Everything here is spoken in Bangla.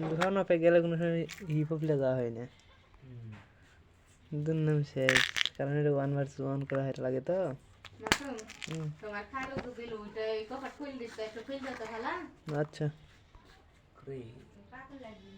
খাওয়ানো পে গেলে কোনো সময় হিপ হপলে যাওয়া হয় না দুর্নাম শেষ কারণ এটা 1 vs 1 করা হয় লাগে তো তোমার খালো তো দিল ওইটা কপাট খুল দিতে একটু খুল দাও ভালা আচ্ছা পাগল লাগি